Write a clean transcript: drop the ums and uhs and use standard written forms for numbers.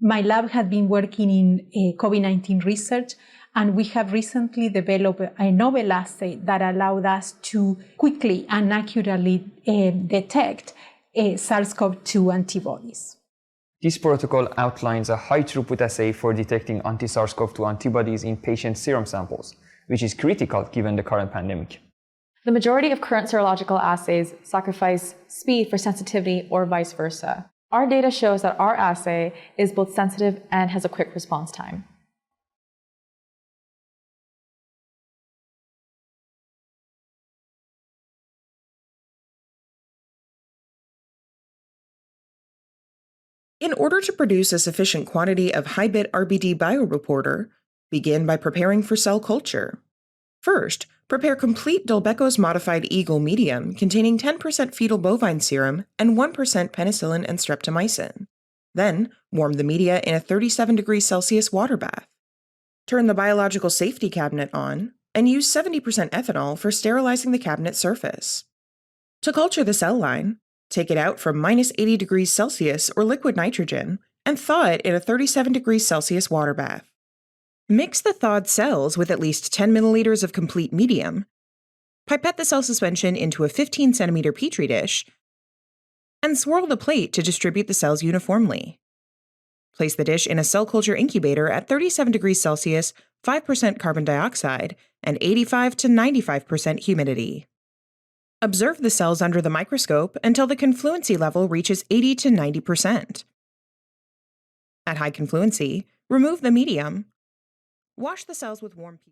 My lab had been working in COVID-19 research, and we have recently developed a novel assay that allowed us to quickly and accurately detect SARS-CoV-2 antibodies. This protocol outlines a high-throughput assay for detecting anti-SARS-CoV-2 antibodies in patient serum samples, which is critical given the current pandemic. The majority of current serological assays sacrifice speed for sensitivity or vice versa. Our data shows that our assay is both sensitive and has a quick response time. In order to produce a sufficient quantity of HiBiT-RBD Bioreporter, begin by preparing for cell culture. First, prepare complete Delbecko's modified Eagle medium containing 10% fetal bovine serum and 1% penicillin and streptomycin. Then, warm the media in a 37 degrees Celsius water bath. Turn the biological safety cabinet on and use 70% ethanol for sterilizing the cabinet surface. To culture the cell line, take it out from -80 degrees Celsius or liquid nitrogen and thaw it in a 37 degrees Celsius water bath. Mix the thawed cells with at least 10 milliliters of complete medium, pipette the cell suspension into a 15 centimeter petri dish, and swirl the plate to distribute the cells uniformly. Place the dish in a cell culture incubator at 37 degrees Celsius, 5% carbon dioxide, and 85 to 95% humidity. Observe the cells under the microscope until the confluency level reaches 80 to 90%. At high confluency, remove the medium. Wash the cells with warm